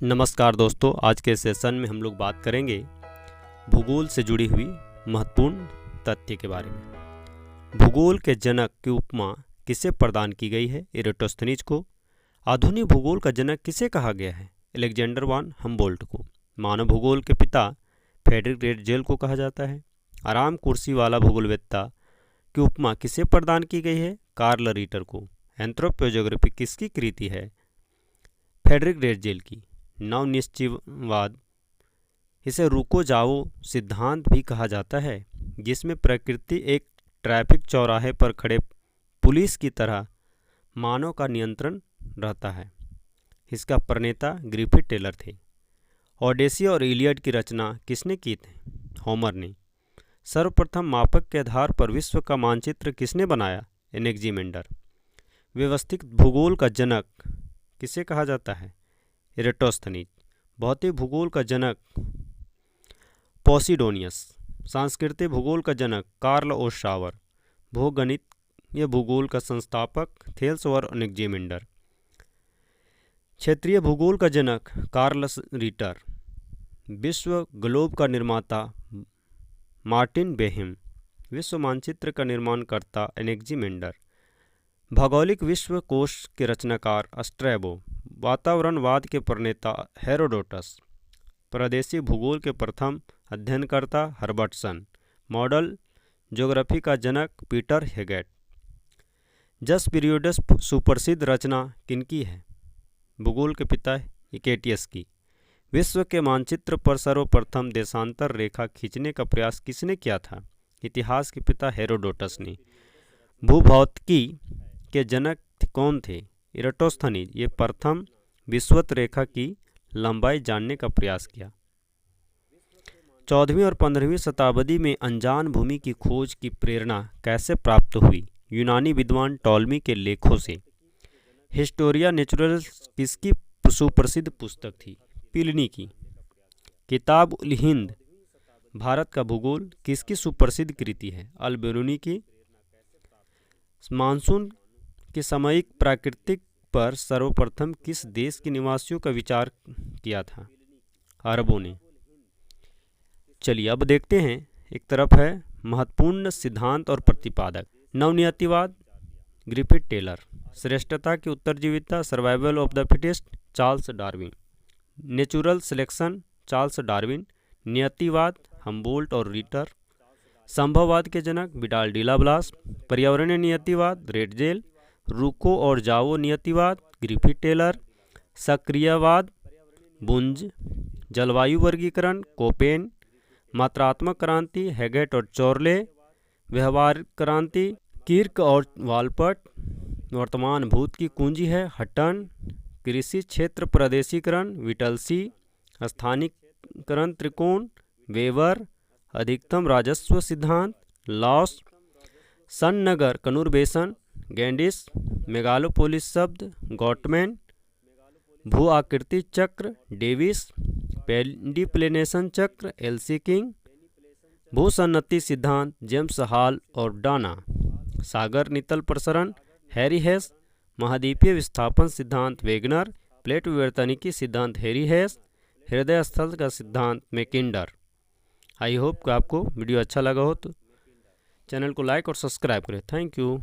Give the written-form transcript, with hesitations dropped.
नमस्कार दोस्तों, आज के सेशन में हम लोग बात करेंगे भूगोल से जुड़ी हुई महत्वपूर्ण तथ्य के बारे में। भूगोल के जनक की उपमा किसे प्रदान की गई है? इरेटोस्थनीज को। आधुनिक भूगोल का जनक किसे कहा गया है? अलेक्जेंडर वान हमबोल्ट को। मानव भूगोल के पिता फ्रेडरिक रेटजेल को कहा जाता है। आराम कुर्सी वाला भूगोलवेत्ता की उपमा किसे प्रदान की गई है? कार्ल रीटर को। एंथ्रोपोज्योग्राफी किसकी कृति है? फ्रेडरिक रेटजेल की। नवनिश्चयवाद, इसे रुको जाओ सिद्धांत भी कहा जाता है, जिसमें प्रकृति एक ट्रैफिक चौराहे पर खड़े पुलिस की तरह मानव का नियंत्रण रहता है। इसका प्रणेता ग्रिफिथ टेलर थे। ओडेसी और इलियड की रचना किसने की थी? होमर ने। सर्वप्रथम मापक के आधार पर विश्व का मानचित्र किसने बनाया? एनेक्जिमेंडर। व्यवस्थित भूगोल का जनक किसे कहा जाता है? इरेटोस्थनीज। भौतिक भूगोल का जनक पोसिडोनियस। सांस्कृतिक भूगोल का जनक कार्ल ओशावर। भूगणितीय भूगोल का संस्थापक थेल्स और एनेक्जिमेंडर। क्षेत्रीय भूगोल का जनक कार्ल रीटर। विश्व ग्लोब का निर्माता मार्टिन बेहेम। विश्व मानचित्र का निर्माणकर्ता एनेक्जिमेंडर। भौगोलिक विश्व कोश के रचनाकार स्ट्रैबो। वातावरणवाद के प्रणेता हेरोडोटस। प्रादेशिक भूगोल के प्रथम अध्ययनकर्ता हर्बर्टसन। मॉडल ज्योग्राफी का जनक पीटर हेगेट। जस पीरियड्स सुप्रसिद्ध रचना किनकी है? भूगोल के पिता हिकेटियस की। विश्व के मानचित्र पर सर्वप्रथम देशांतर रेखा खींचने का प्रयास किसने किया था? इतिहास के पिता हेरोडोटस ने। भूभौतिकी के जनक कौन थे? इरेटोस्थनीज। ये प्रथम विषुवत रेखा की लंबाई जानने का प्रयास किया। 14वीं और 15वीं शताब्दी में अनजान भूमि की खोज की प्रेरणा कैसे प्राप्त हुई? यूनानी विद्वान टॉलमी के लेखों से। हिस्टोरिया नेचुरल्स किसकी सुप्रसिद्ध पुस्तक थी? प्लिनी की। किताब उल हिंद भारत का भूगोल किसकी सुप्रसिद्ध कृति है? अल-बिरूनी की। मानसून के सामयिक प्राकृतिक पर सर्वप्रथम किस देश के निवासियों का विचार किया था? अरबों ने। चलिए अब देखते हैं, एक तरफ है महत्वपूर्ण सिद्धांत और प्रतिपादक। नवनियतिवाद ग्रिफिथ टेलर। श्रेष्ठता की उत्तरजीविता survival of the fittest Charles Darwin. Natural selection Charles Darwin. नियतिवाद हमबोल्ट और रीटर। संभववाद के जनक विडाल डी ब्लास। पर्यावरणीय नियतिवाद रेटजेल। रुको और जाओ नियतिवाद ग्रिफिथ टेलर। सक्रियवाद बुंज। जलवायु वर्गीकरण कोपेन। मात्रात्मक क्रांति हेगेट और चोर्ले। व्यवहार क्रांति किर्क और वालपट। वर्तमान भूत की कुंजी है हटन। कृषि क्षेत्र प्रादेशिकरण विटलसी। स्थानीयकरण त्रिकोण वेबर। अधिकतम राजस्व सिद्धांत लॉस। सन नगर कनुर्बेसन गैंडिस। मेगालोपोलिस शब्द गॉटमैन। भू आकृति चक्र डेविस। पेडिप्लेनेशन चक्र एलसी किंग। भूसन्नति सिद्धांत जेम्स हॉल और डाना। सागर नितल प्रसरण हैरी हेस। महाद्वीपीय विस्थापन सिद्धांत वेगनर। प्लेट विवर्तनिकी सिद्धांत हैरी हेस। हृदय स्थल का सिद्धांत मैकिंडर। आई होप कि आपको वीडियो अच्छा लगा हो तो चैनल को लाइक और सब्सक्राइब करें। Thank you.